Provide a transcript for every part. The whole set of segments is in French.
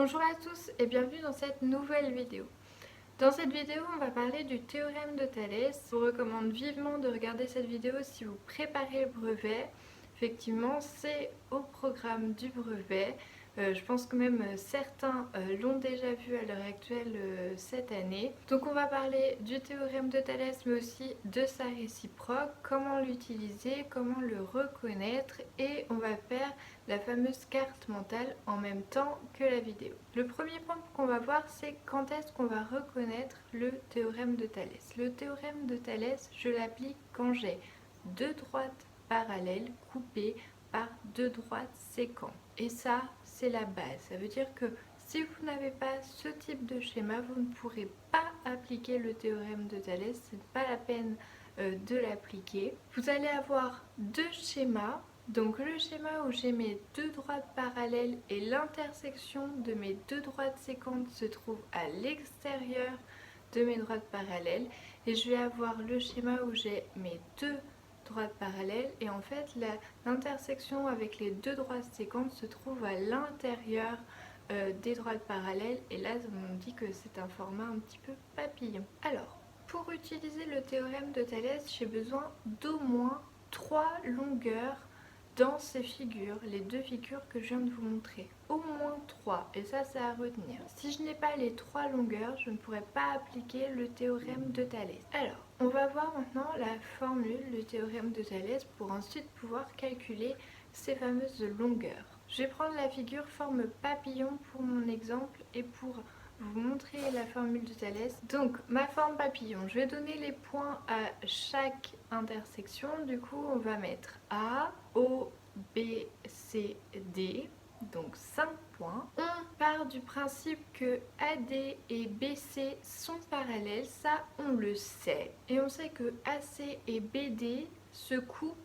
Bonjour à tous et bienvenue dans cette nouvelle vidéo. Dans cette vidéo, on va parler du théorème de Thalès. Je vous recommande vivement de regarder cette vidéo si vous préparez le brevet. Effectivement, c'est au programme du brevet. Je pense que même certains l'ont déjà vu à l'heure actuelle cette année. Donc on va parler du théorème de Thalès, mais aussi de sa réciproque, comment l'utiliser, comment le reconnaître, et on va faire la fameuse carte mentale en même temps que la vidéo. Le premier point qu'on va voir, c'est quand est-ce qu'on va reconnaître le théorème de Thalès. Le théorème de Thalès, je l'applique quand j'ai deux droites parallèles coupées par deux droites sécantes. Et ça, c'est la base. Ça veut dire que si vous n'avez pas ce type de schéma, vous ne pourrez pas appliquer le théorème de Thalès. Ce n'est pas la peine de l'appliquer. Vous allez avoir deux schémas. Donc le schéma où j'ai mes deux droites parallèles et l'intersection de mes deux droites sécantes se trouve à l'extérieur de mes droites parallèles. Et je vais avoir le schéma où j'ai mes deux droites parallèles et en fait l'intersection avec les deux droites sécantes se trouve à l'intérieur des droites parallèles, et là on dit que c'est un format un petit peu papillon. Alors, pour utiliser le théorème de Thalès, j'ai besoin d'au moins trois longueurs dans ces figures, les deux figures que je viens de vous montrer. Au moins 3, et ça c'est à retenir. Si je n'ai pas les 3 longueurs, je ne pourrai pas appliquer le théorème de Thalès. Alors, on va voir maintenant la formule, le théorème de Thalès, pour ensuite pouvoir calculer ces fameuses longueurs. Je vais prendre la figure forme papillon pour mon exemple et pour vous montrer la formule de Thalès. Donc ma forme papillon, je vais donner les points à chaque intersection. Du coup on va mettre A, O, B, C, D, donc 5 points. On part du principe que AD et BC sont parallèles, ça on le sait. Et on sait que AC et BD se coupent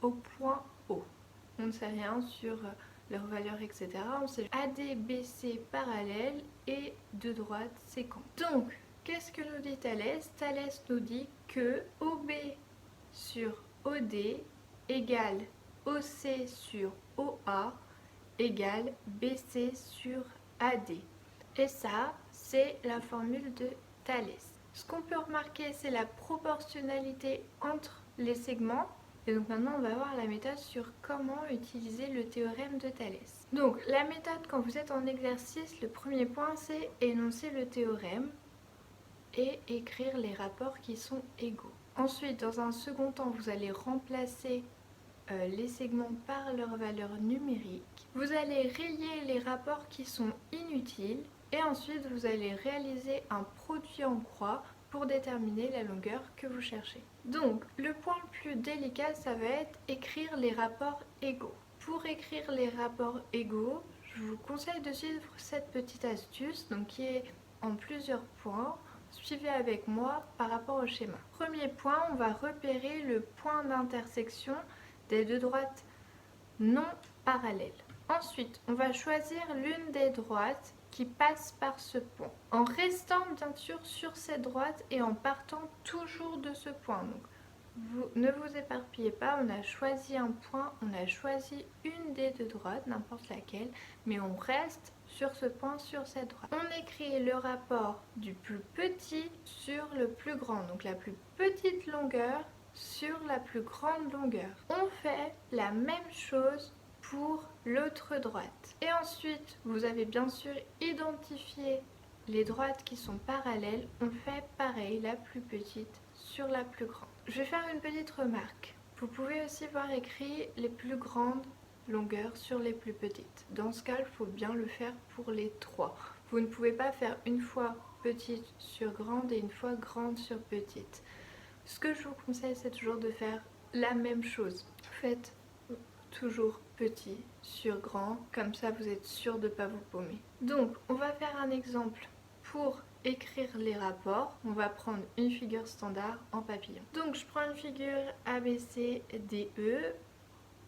au point O. On ne sait rien sur leurs valeurs, etc. On sait ADBC parallèle et deux droites séquentes. Donc, qu'est-ce que nous dit Thalès? Thalès nous dit que OB sur OD égale OC sur OA égale BC sur AD. Et ça, c'est la formule de Thalès. Ce qu'on peut remarquer, c'est la proportionnalité entre les segments. Et donc maintenant, on va voir la méthode sur comment utiliser le théorème de Thalès. Donc la méthode, quand vous êtes en exercice, le premier point, c'est énoncer le théorème et écrire les rapports qui sont égaux. Ensuite, dans un second temps, vous allez remplacer les segments par leur valeur numérique. Vous allez rayer les rapports qui sont inutiles et ensuite vous allez réaliser un produit en croix pour déterminer la longueur que vous cherchez. Donc le point le plus délicat, ça va être écrire les rapports égaux. Pour écrire les rapports égaux, je vous conseille de suivre cette petite astuce donc qui est en plusieurs points. Suivez avec moi par rapport au schéma. Premier point, on va repérer le point d'intersection des deux droites non parallèles. Ensuite, on va choisir l'une des droites qui passe par ce point, en restant bien sûr sur cette droite et en partant toujours de ce point. Donc, ne vous éparpillez pas, on a choisi un point, on a choisi une des deux droites, n'importe laquelle, mais on reste sur ce point, sur cette droite. On écrit le rapport du plus petit sur le plus grand, donc la plus petite longueur sur la plus grande longueur. On fait la même chose pour l'autre droite. Et ensuite, vous avez bien sûr identifié les droites qui sont parallèles. On fait pareil, la plus petite sur la plus grande. Je vais faire une petite remarque. Vous pouvez aussi voir écrit les plus grandes longueurs sur les plus petites. Dans ce cas, il faut bien le faire pour les trois. Vous ne pouvez pas faire une fois petite sur grande et une fois grande sur petite. Ce que je vous conseille, c'est toujours de faire la même chose. Faites toujours petit sur grand, comme ça vous êtes sûr de ne pas vous paumer. Donc, on va faire un exemple pour écrire les rapports. On va prendre une figure standard en papillon. Donc, je prends une figure ABCDE.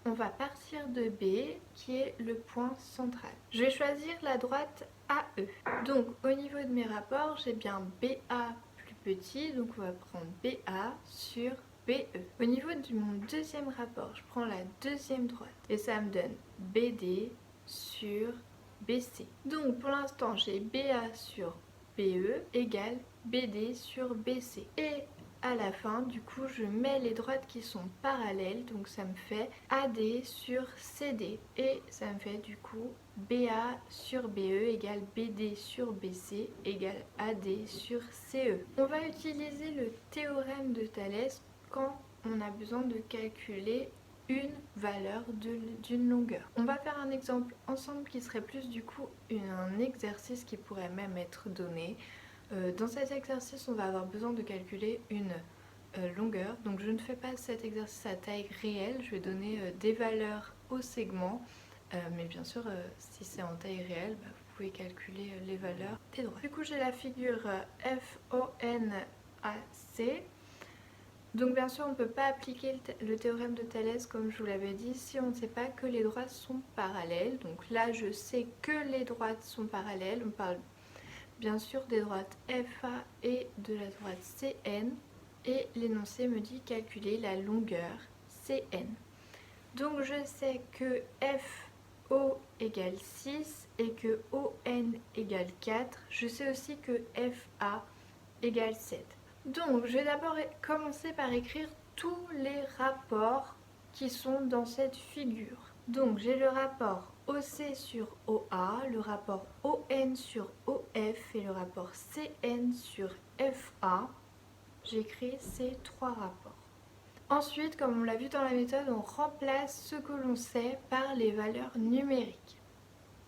On va partir de B, qui est le point central. Je vais choisir la droite AE. Donc, au niveau de mes rapports, j'ai bien BA plus petit, donc on va prendre BA sur BE. Au niveau de mon deuxième rapport, je prends la deuxième droite et ça me donne BD sur BC. Donc pour l'instant j'ai BA sur BE égale BD sur BC. Et à la fin, du coup, je mets les droites qui sont parallèles, donc ça me fait AD sur CD. Et ça me fait du coup BA sur BE égale BD sur BC égale AD sur CE. On va utiliser le théorème de Thalès quand on a besoin de calculer une valeur d'une longueur. On va faire un exemple ensemble qui serait plus du coup un exercice qui pourrait même être donné. Dans cet exercice, on va avoir besoin de calculer une longueur. Donc je ne fais pas cet exercice à taille réelle, je vais donner des valeurs au segment. Mais bien sûr, si c'est en taille réelle, vous pouvez calculer les valeurs des droites. Du coup, j'ai la figure FONAC. Donc bien sûr, on ne peut pas appliquer le théorème de Thalès comme je vous l'avais dit si on ne sait pas que les droites sont parallèles. Donc là, je sais que les droites sont parallèles. On parle bien sûr des droites FA et de la droite CN. Et l'énoncé me dit calculer la longueur CN. Donc je sais que FO égale 6 et que ON égale 4. Je sais aussi que FA égale 7. Donc je vais d'abord commencer par écrire tous les rapports qui sont dans cette figure. Donc j'ai le rapport OC sur OA, le rapport ON sur OF et le rapport CN sur FA. J'écris ces trois rapports. Ensuite, comme on l'a vu dans la méthode, on remplace ce que l'on sait par les valeurs numériques.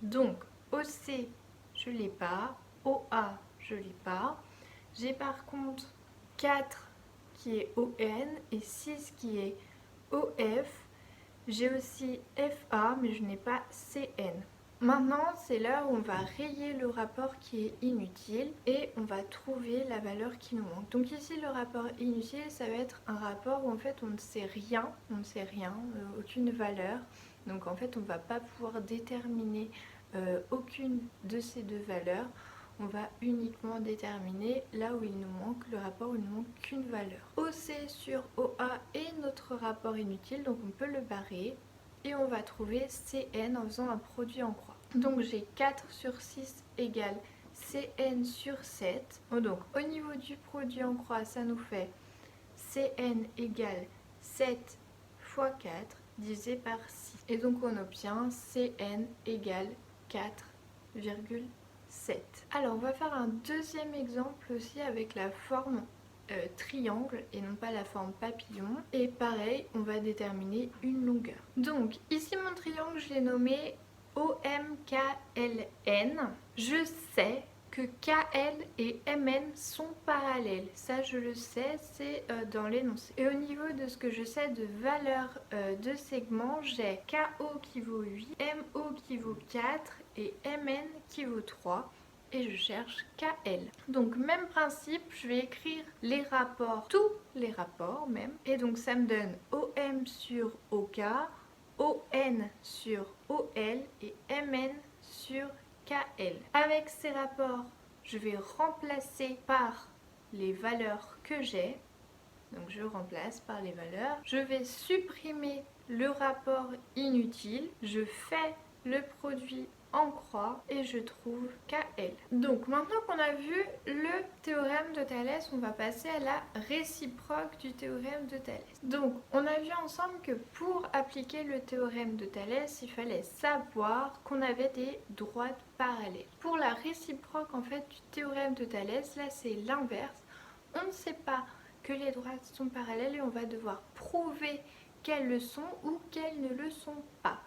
Donc OC, je ne l'ai pas, OA, je ne l'ai pas. J'ai par contre 4 qui est ON et 6 qui est OF. J'ai aussi FA mais je n'ai pas CN. Maintenant, c'est là où on va rayer le rapport qui est inutile et on va trouver la valeur qui nous manque. Donc ici, le rapport inutile, ça va être un rapport où en fait on ne sait rien, aucune valeur. Donc en fait, on ne va pas pouvoir déterminer aucune de ces deux valeurs. On va uniquement déterminer là où il nous manque le rapport où il ne nous manque qu'une valeur. OC sur OA est notre rapport inutile, donc on peut le barrer. Et on va trouver CN en faisant un produit en croix. Donc j'ai 4 sur 6 égale CN sur 7. Donc au niveau du produit en croix, ça nous fait CN égale 7 fois 4 divisé par 6. Et donc on obtient CN égale 4,7. Alors on va faire un deuxième exemple aussi avec la forme triangle et non pas la forme papillon. Et pareil, on va déterminer une longueur. Donc ici mon triangle, je l'ai nommé OMKLN. Je sais que KL et MN sont parallèles. Ça je le sais, c'est dans l'énoncé. Et au niveau de ce que je sais de valeur de segment, j'ai KO qui vaut 8, MO qui vaut 4 et MN qui vaut 3. Et je cherche KL. Donc même principe, je vais écrire les rapports, tous les rapports même. Et donc ça me donne OM sur OK, ON sur OL et MN sur KL. Avec ces rapports, je vais remplacer par les valeurs que j'ai. Donc je remplace par les valeurs. Je vais supprimer le rapport inutile. Je fais le produit en croix et je trouve KL. Donc maintenant qu'on a vu le théorème de Thalès, on va passer à la réciproque du théorème de Thalès. Donc on a vu ensemble que pour appliquer le théorème de Thalès, il fallait savoir qu'on avait des droites parallèles. Pour la réciproque en fait du théorème de Thalès, là c'est l'inverse. On ne sait pas que les droites sont parallèles et on va devoir prouver qu'elles le sont ou qu'elles ne le sont pas.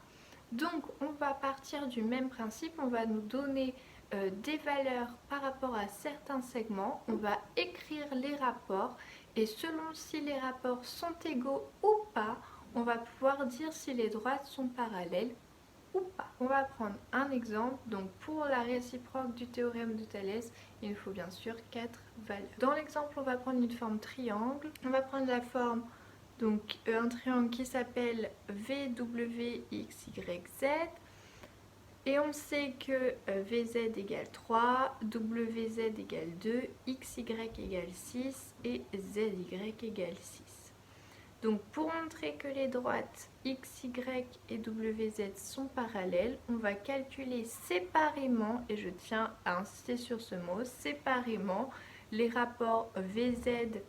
Donc on va partir du même principe, on va nous donner des valeurs par rapport à certains segments, on va écrire les rapports et selon si les rapports sont égaux ou pas, on va pouvoir dire si les droites sont parallèles ou pas. On va prendre un exemple, donc pour la réciproque du théorème de Thalès, il nous faut bien sûr 4 valeurs. Dans l'exemple, on va prendre une forme triangle, on va prendre la forme donc un triangle qui s'appelle VWXYZ et on sait que VZ égale 3, WZ égale 2, XY égale 6 et ZY égale 6. Donc pour montrer que les droites X, Y et WZ sont parallèles, on va calculer séparément, et je tiens à insister sur ce mot, séparément les rapports VZ,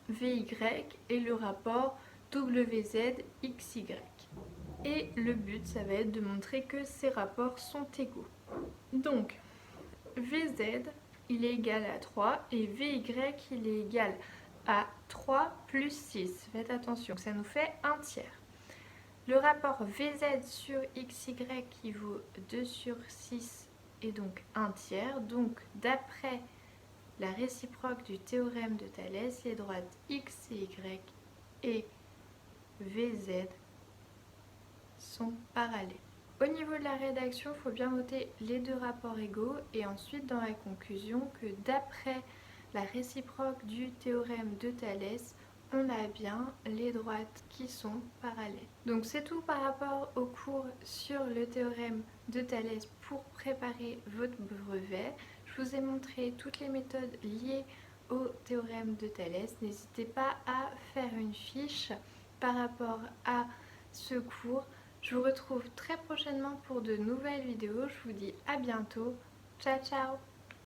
VY et le rapport WZ, XY. Et le but, ça va être de montrer que ces rapports sont égaux. Donc, VZ, il est égal à 3 et VY, il est égal à 3 plus 6. Faites attention, ça nous fait un tiers. Le rapport VZ sur XY qui vaut 2 sur 6 et donc un tiers. Donc, d'après la réciproque du théorème de Thalès, les droites X et Y et VZ sont parallèles. Au niveau de la rédaction, il faut bien noter les deux rapports égaux et ensuite dans la conclusion que d'après la réciproque du théorème de Thalès, on a bien les droites qui sont parallèles. Donc c'est tout par rapport au cours sur le théorème de Thalès pour préparer votre brevet. Je vous ai montré toutes les méthodes liées au théorème de Thalès. N'hésitez pas à faire une fiche par rapport à ce cours. Je vous retrouve très prochainement pour de nouvelles vidéos. Je vous dis à bientôt. Ciao ciao!